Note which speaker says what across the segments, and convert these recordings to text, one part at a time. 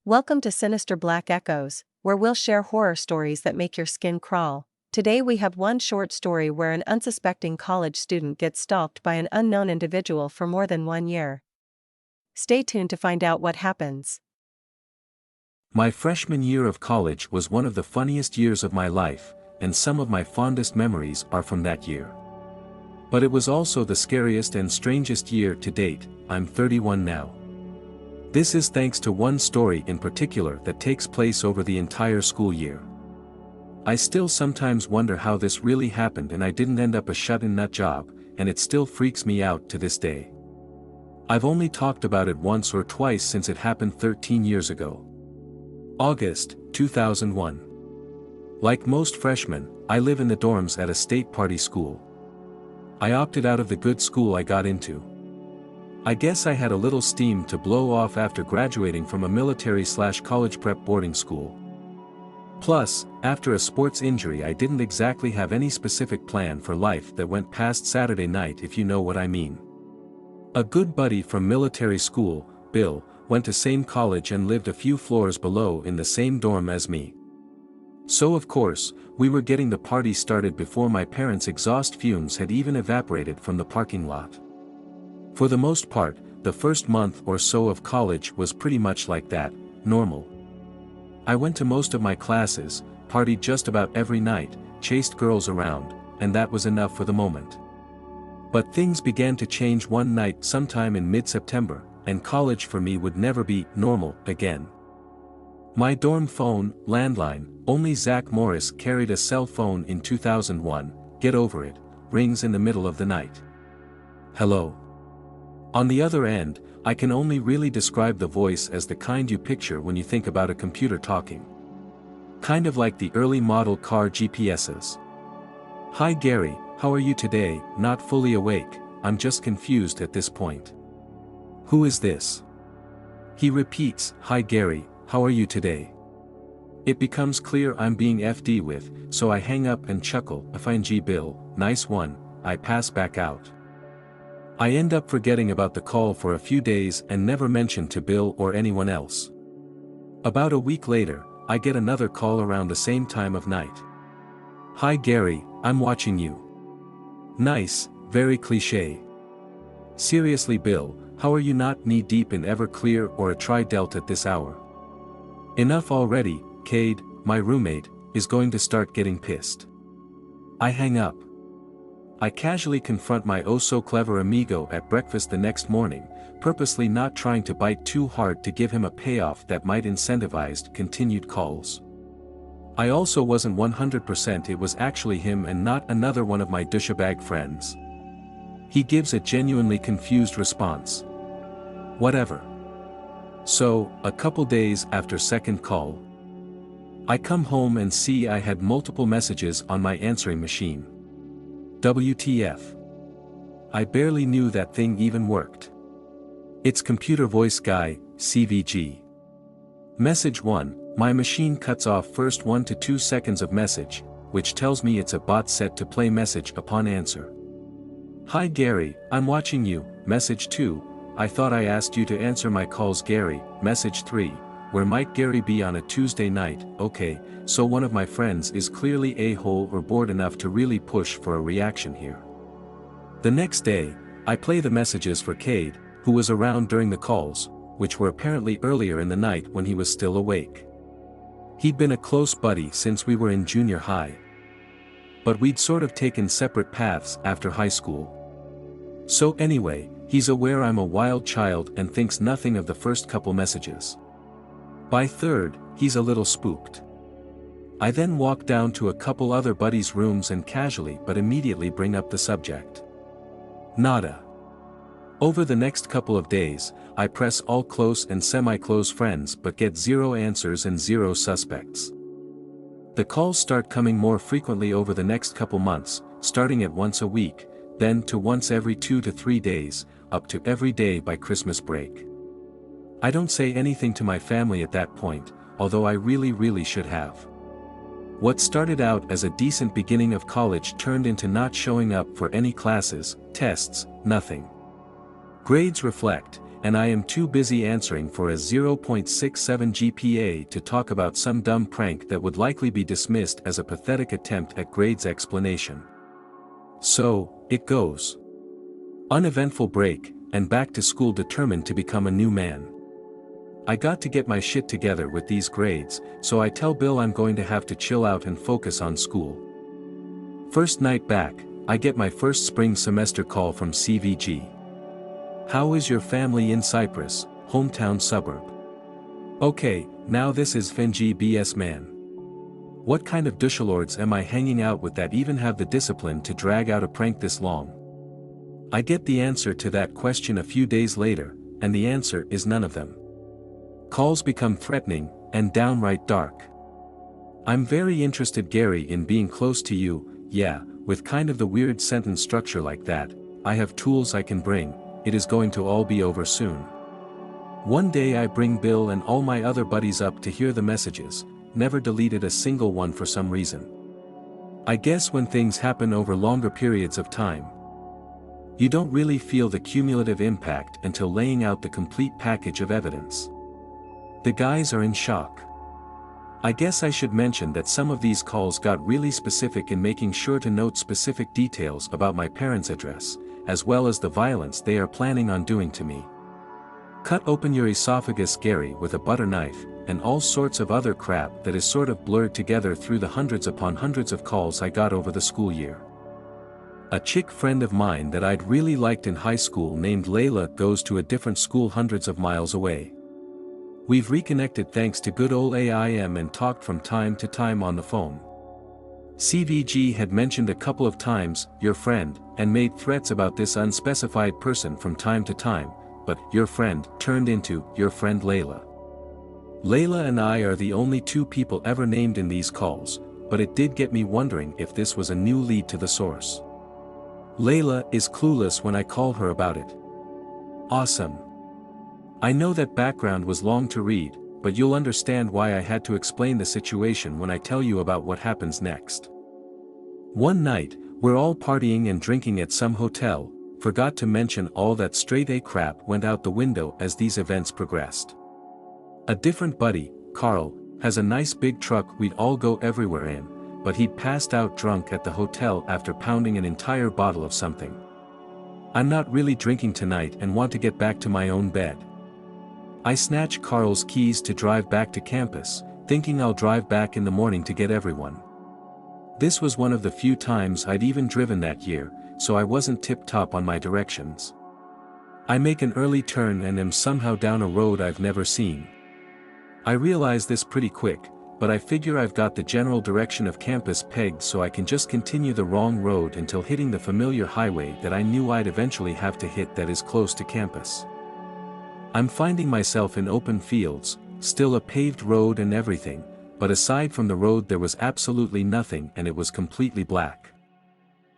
Speaker 1: Welcome to Sinister Black Echoes, where we'll share horror stories that make your skin crawl. Today we have one short story where an unsuspecting college student gets stalked by an unknown individual for more than 1 year. Stay tuned to find out what happens.
Speaker 2: My freshman year of college was one of the funniest years of my life, and some of my fondest memories are from that year. But it was also the scariest and strangest year to date. I'm 31 now. This is thanks to one story in particular that takes place over the entire school year. I still sometimes wonder how this really happened and I didn't end up a shut-in nut job, and it still freaks me out to this day. I've only talked about it once or twice since it happened 13 years ago. August, 2001. Like most freshmen, I live in the dorms at a state party school. I opted out of the good school I got into. I guess I had a little steam to blow off after graduating from a military/college prep boarding school. Plus, after a sports injury I didn't exactly have any specific plan for life that went past Saturday night, if you know what I mean. A good buddy from military school, Bill, went to same college and lived a few floors below in the same dorm as me. So of course, we were getting the party started before my parents' exhaust fumes had even evaporated from the parking lot. For the most part, the first month or so of college was pretty much like that, normal. I went to most of my classes, partied just about every night, chased girls around, and that was enough for the moment. But things began to change one night sometime in mid-September, and college for me would never be normal again. My dorm phone, landline, only Zach Morris carried a cell phone in 2001, get over it, rings in the middle of the night. Hello. On the other end, I can only really describe the voice as the kind you picture when you think about a computer talking. Kind of like the early model car GPSs. Hi Gary, how are you today? Not fully awake, I'm just confused at this point. Who is this? He repeats, hi Gary, how are you today? It becomes clear I'm being FD with, so I hang up and chuckle, fine Bill, nice one, I pass back out. I end up forgetting about the call for a few days and never mention to Bill or anyone else. About a week later, I get another call around the same time of night. Hi Gary, I'm watching you. Nice, very cliché. Seriously Bill, how are you not knee-deep in Everclear or a Tri-Delt at this hour? Enough already, Cade, my roommate, is going to start getting pissed. I hang up. I casually confront my oh-so-clever amigo at breakfast the next morning, purposely not trying to bite too hard to give him a payoff that might incentivize continued calls. I also wasn't 100% it was actually him and not another one of my douchebag friends. He gives a genuinely confused response. Whatever. So, a couple days after second call, I come home and see I had multiple messages on my answering machine. WTF. I barely knew that thing even worked. It's Computer Voice Guy, CVG. Message 1, my machine cuts off first 1 to 2 seconds of message, which tells me it's a bot set to play message upon answer. Hi Gary, I'm watching you. Message 2, I thought I asked you to answer my calls Gary. Message 3, where might Gary be on a Tuesday night? Okay, so one of my friends is clearly a-hole or bored enough to really push for a reaction here. The next day, I play the messages for Cade, who was around during the calls, which were apparently earlier in the night when he was still awake. He'd been a close buddy since we were in junior high. But we'd sort of taken separate paths after high school. So anyway, he's aware I'm a wild child and thinks nothing of the first couple messages. By third, he's a little spooked. I then walk down to a couple other buddies' rooms and casually but immediately bring up the subject. Nada. Over the next couple of days, I press all close and semi-close friends but get 0 answers and 0 suspects. The calls start coming more frequently over the next couple months, starting at once a week, then to once every 2 to 3 days, up to every day by Christmas break. I don't say anything to my family at that point, although I really should have. What started out as a decent beginning of college turned into not showing up for any classes, tests, nothing. Grades reflect, and I am too busy answering for a 0.67 GPA to talk about some dumb prank that would likely be dismissed as a pathetic attempt at grades explanation. So, it goes. Uneventful break, and back to school determined to become a new man. I got to get my shit together with these grades, so I tell Bill I'm going to have to chill out and focus on school. First night back, I get my first spring semester call from CVG. How is your family in Cyprus, hometown suburb? Okay, now this is Fenji BS man. What kind of douchelords am I hanging out with that even have the discipline to drag out a prank this long? I get the answer to that question a few days later, and the answer is none of them. Calls become threatening, and downright dark. I'm very interested, Gary, in being close to you, yeah, with kind of the weird sentence structure like that. I have tools I can bring, it is going to all be over soon. One day I bring Bill and all my other buddies up to hear the messages, never deleted a single one for some reason. I guess when things happen over longer periods of time, you don't really feel the cumulative impact until laying out the complete package of evidence. The guys are in shock. I guess I should mention that some of these calls got really specific in making sure to note specific details about my parents' address, as well as the violence they are planning on doing to me. Cut open your esophagus, Gary, with a butter knife, and all sorts of other crap that is sort of blurred together through the hundreds upon hundreds of calls I got over the school year. A chick friend of mine that I'd really liked in high school named Layla goes to a different school hundreds of miles away. We've reconnected thanks to good old AIM and talked from time to time on the phone. CVG had mentioned a couple of times, your friend, and made threats about this unspecified person from time to time, but your friend turned into your friend Layla. Layla and I are the only two people ever named in these calls, but it did get me wondering if this was a new lead to the source. Layla is clueless when I call her about it. Awesome. I know that background was long to read, but you'll understand why I had to explain the situation when I tell you about what happens next. One night, we're all partying and drinking at some hotel, forgot to mention all that straight A crap went out the window as these events progressed. A different buddy, Carl, has a nice big truck we'd all go everywhere in, but he'd passed out drunk at the hotel after pounding an entire bottle of something. I'm not really drinking tonight and want to get back to my own bed. I snatch Carl's keys to drive back to campus, thinking I'll drive back in the morning to get everyone. This was one of the few times I'd even driven that year, so I wasn't tip-top on my directions. I make an early turn and am somehow down a road I've never seen. I realize this pretty quick, but I figure I've got the general direction of campus pegged so I can just continue the wrong road until hitting the familiar highway that I knew I'd eventually have to hit that is close to campus. I'm finding myself in open fields, still a paved road and everything, but aside from the road there was absolutely nothing and it was completely black.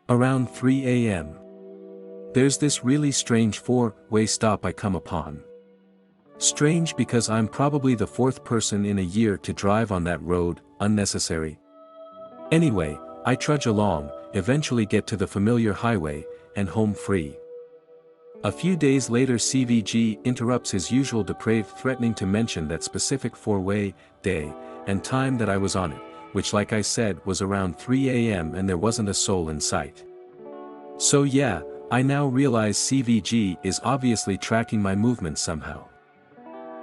Speaker 2: Around 3 a.m. There's this really strange four-way stop I come upon. Strange because I'm probably the fourth person in a year to drive on that road, unnecessary. Anyway, I trudge along, eventually get to the familiar highway, and home free. A few days later CVG interrupts his usual depraved threatening to mention that specific four-way, day, and time that I was on it, which like I said was around 3 a.m. and there wasn't a soul in sight. So yeah, I now realize CVG is obviously tracking my movements somehow.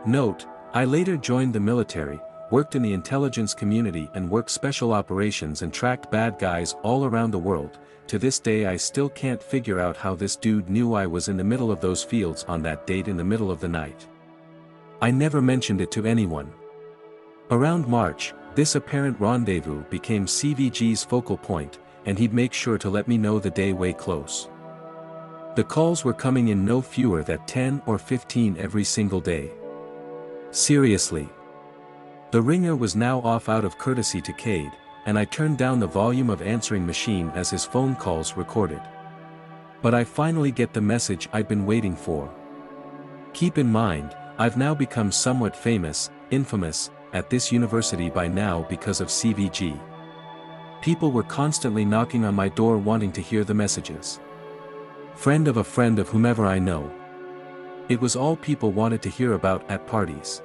Speaker 2: Note, I later joined the military, worked in the intelligence community and worked special operations and tracked bad guys all around the world. To this day I still can't figure out how this dude knew I was in the middle of those fields on that date in the middle of the night. I never mentioned it to anyone. Around March, this apparent rendezvous became CVG's focal point, and he'd make sure to let me know the day way close. The calls were coming in no fewer than 10 or 15 every single day. Seriously. The ringer was now off out of courtesy to Cade, and I turned down the volume of answering machine as his phone calls recorded. But I finally get the message I'd been waiting for. Keep in mind, I've now become somewhat famous, infamous, at this university by now because of CVG. People were constantly knocking on my door wanting to hear the messages. Friend of a friend of whomever I know. It was all people wanted to hear about at parties.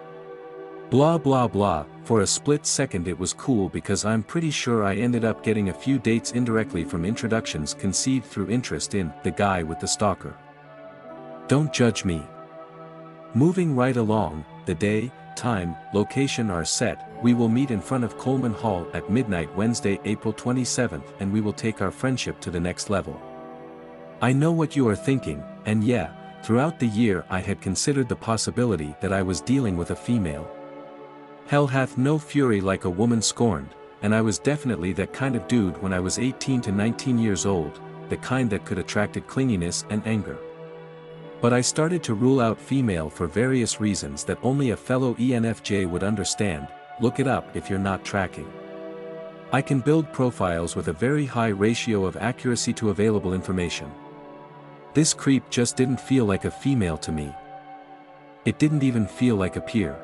Speaker 2: Blah blah blah. For a split second it was cool because I'm pretty sure I ended up getting a few dates indirectly from introductions conceived through interest in the guy with the stalker. Don't judge me. Moving right along, the day, time, location are set. We will meet in front of Coleman Hall at midnight Wednesday, April 27th, and we will take our friendship to the next level. I know what you are thinking, and yeah, throughout the year I had considered the possibility that I was dealing with a female. Hell hath no fury like a woman scorned, and I was definitely that kind of dude when I was 18 to 19 years old, the kind that could attract clinginess and anger. But I started to rule out female for various reasons that only a fellow ENFJ would understand. Look it up if you're not tracking. I can build profiles with a very high ratio of accuracy to available information. This creep just didn't feel like a female to me. It didn't even feel like a peer.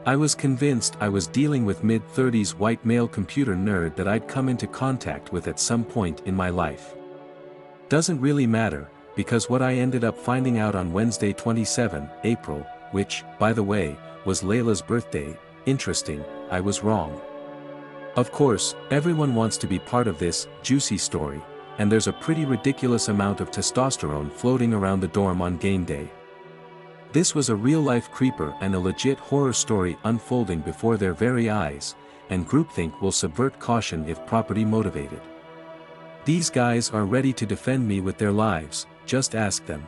Speaker 2: I was convinced I was dealing with mid-30s white male computer nerd that I'd come into contact with at some point in my life. Doesn't really matter, because what I ended up finding out on Wednesday 27 April, which, by the way, was Layla's birthday, interesting, I was wrong. Of course, everyone wants to be part of this juicy story, and there's a pretty ridiculous amount of testosterone floating around the dorm on game day. This was a real-life creeper and a legit horror story unfolding before their very eyes, and groupthink will subvert caution if property motivated. These guys are ready to defend me with their lives, just ask them.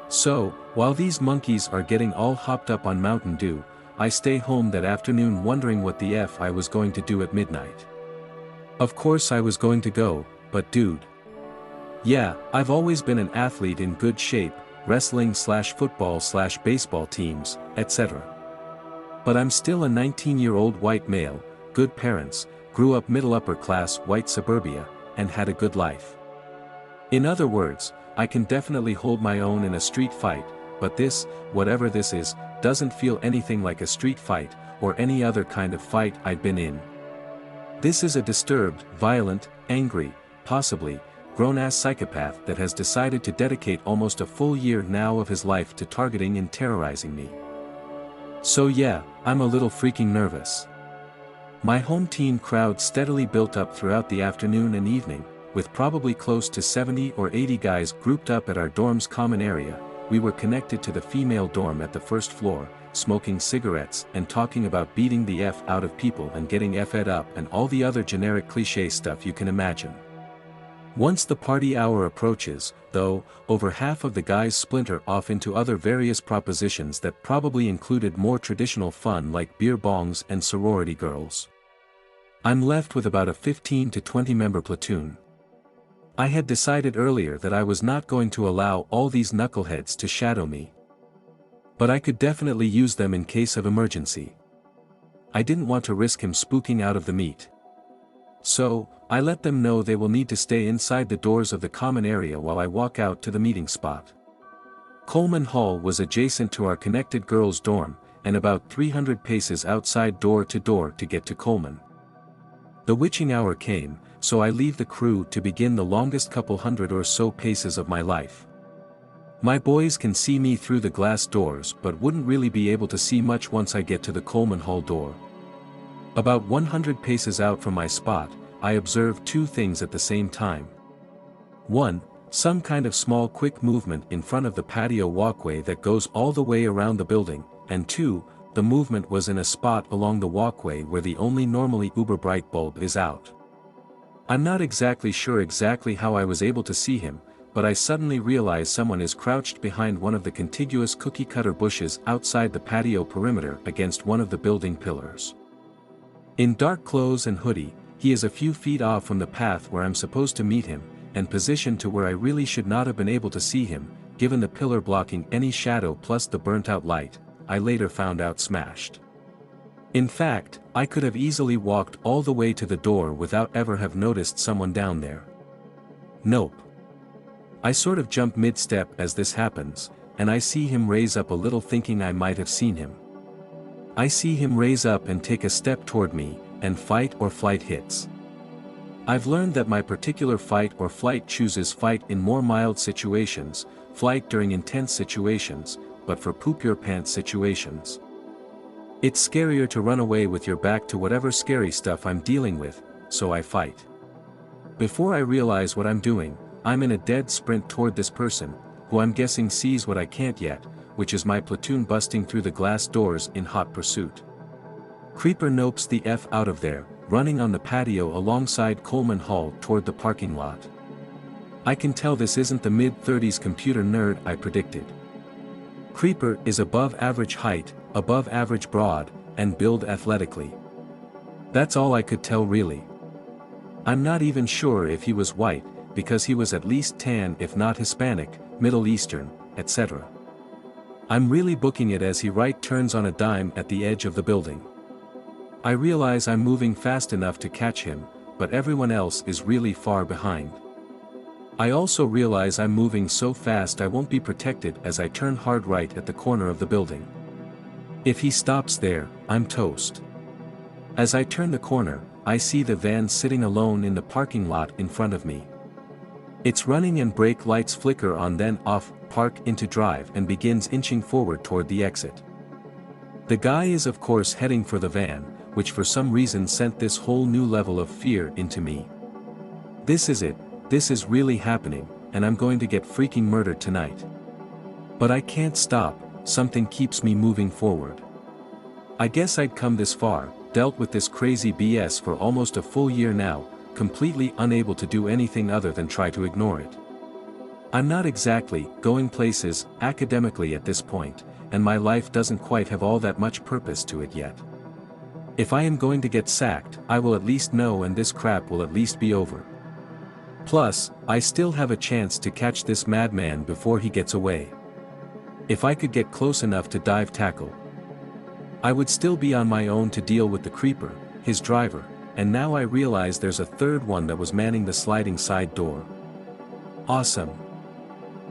Speaker 2: So, while these monkeys are getting all hopped up on Mountain Dew, I stay home that afternoon wondering what the F I was going to do at midnight. Of course I was going to go, but dude. Yeah, I've always been an athlete in good shape, wrestling/football/baseball teams, etc. But I'm still a 19-year-old white male, good parents, grew up middle-upper class white suburbia, and had a good life. In other words, I can definitely hold my own in a street fight, but this, whatever this is, doesn't feel anything like a street fight, or any other kind of fight I'd been in. This is a disturbed, violent, angry, possibly, grown-ass psychopath that has decided to dedicate almost a full year now of his life to targeting and terrorizing me. So yeah, I'm a little freaking nervous. My home teen crowd steadily built up throughout the afternoon and evening, with probably close to 70 or 80 guys grouped up at our dorm's common area. We were connected to the female dorm at the first floor, smoking cigarettes and talking about beating the F out of people and getting F'd up and all the other generic cliché stuff you can imagine. Once the party hour approaches, though, over half of the guys splinter off into other various propositions that probably included more traditional fun like beer bongs and sorority girls. I'm left with about a 15 to 20 member platoon. I had decided earlier that I was not going to allow all these knuckleheads to shadow me. But I could definitely use them in case of emergency. I didn't want to risk him spooking out of the meat. So, I let them know they will need to stay inside the doors of the common area while I walk out to the meeting spot. Coleman Hall was adjacent to our connected girls' dorm, and about 300 paces outside door to get to Coleman. The witching hour came, so I leave the crew to begin the longest couple hundred or so paces of my life. My boys can see me through the glass doors but wouldn't really be able to see much once I get to the Coleman Hall door. About 100 paces out from my spot, I observe two things at the same time. 1. Some kind of small quick movement in front of the patio walkway that goes all the way around the building, and 2. The movement was in a spot along the walkway where the only normally uber bright bulb is out. I'm not exactly sure how I was able to see him, but I suddenly realize someone is crouched behind one of the contiguous cookie-cutter bushes outside the patio perimeter against one of the building pillars. In dark clothes and hoodie, he is a few feet off from the path where I'm supposed to meet him, and positioned to where I really should not have been able to see him, given the pillar blocking any shadow plus the burnt-out light, I later found out smashed. In fact, I could have easily walked all the way to the door without ever have noticed someone down there. Nope. I sort of jump mid-step as this happens, and I see him raise up a little thinking I might have seen him. I see him raise up and take a step toward me, and fight or flight hits. I've learned that my particular fight or flight chooses fight in more mild situations, flight during intense situations, but for poop your pants situations. It's scarier to run away with your back to whatever scary stuff I'm dealing with, so I fight. Before I realize what I'm doing, I'm in a dead sprint toward this person, who I'm guessing sees what I can't yet, which is my platoon busting through the glass doors in hot pursuit. Creeper nopes the F out of there, running on the patio alongside Coleman Hall toward the parking lot. I can tell this isn't the mid-30s computer nerd I predicted. Creeper is above average height, above average broad, and build athletically. That's all I could tell really. I'm not even sure if he was white, because he was at least tan if not Hispanic, Middle Eastern, etc. I'm really booking it as he right turns on a dime at the edge of the building. I realize I'm moving fast enough to catch him, but everyone else is really far behind. I also realize I'm moving so fast I won't be protected as I turn hard right at the corner of the building. If he stops there, I'm toast. As I turn the corner, I see the van sitting alone in the parking lot in front of me. Its running and brake lights flicker on then off, park into drive and begins inching forward toward the exit. The guy is of course heading for the van, which for some reason sent this whole new level of fear into me. This is it, this is really happening, and I'm going to get freaking murdered tonight. But I can't stop, something keeps me moving forward. I guess I'd come this far, dealt with this crazy BS for almost a full year now, completely unable to do anything other than try to ignore it. I'm not exactly going places academically at this point, and my life doesn't quite have all that much purpose to it yet. If I am going to get sacked, I will at least know and this crap will at least be over. Plus, I still have a chance to catch this madman before he gets away. If I could get close enough to dive tackle, I would still be on my own to deal with the creeper, his driver, and now I realize there's a third one that was manning the sliding side door. Awesome.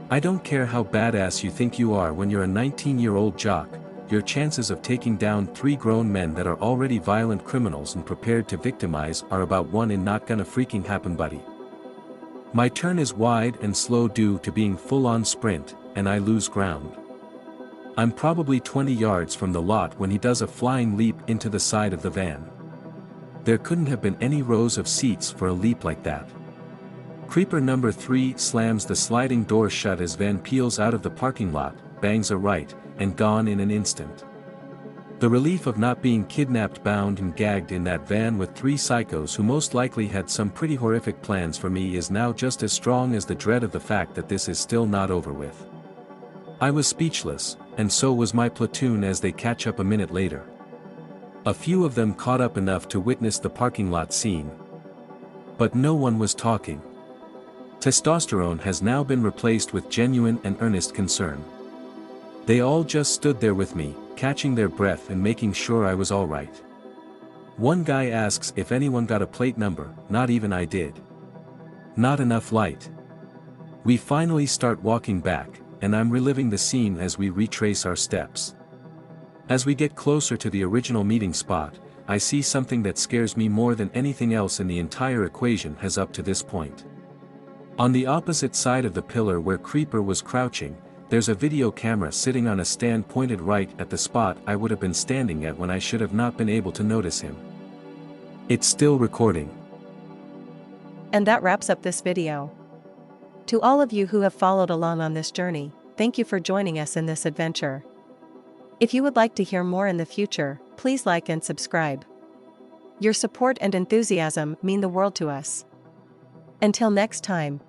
Speaker 2: I don't care how badass you think you are when you're a 19-year-old jock, your chances of taking down 3 grown men that are already violent criminals and prepared to victimize are about 1 in not gonna freaking happen buddy. My turn is wide and slow due to being full-on sprint, and I lose ground. I'm probably 20 yards from the lot when he does a flying leap into the side of the van. There couldn't have been any rows of seats for a leap like that. Creeper number 3 slams the sliding door shut as van peels out of the parking lot, bangs a right, and gone in an instant. The relief of not being kidnapped, bound and gagged in that van with 3 psychos who most likely had some pretty horrific plans for me is now just as strong as the dread of the fact that this is still not over with. I was speechless, and so was my platoon as they catch up a minute later. A few of them caught up enough to witness the parking lot scene. But no one was talking. Testosterone has now been replaced with genuine and earnest concern. They all just stood there with me, catching their breath and making sure I was alright. One guy asks if anyone got a plate number, not even I did. Not enough light. We finally start walking back, and I'm reliving the scene as we retrace our steps. As we get closer to the original meeting spot, I see something that scares me more than anything else in the entire equation has up to this point. On the opposite side of the pillar where Creeper was crouching, there's a video camera sitting on a stand pointed right at the spot I would have been standing at when I should have not been able to notice him. It's still recording.
Speaker 1: And that wraps up this video. To all of you who have followed along on this journey, thank you for joining us in this adventure. If you would like to hear more in the future, please like and subscribe. Your support and enthusiasm mean the world to us. Until next time,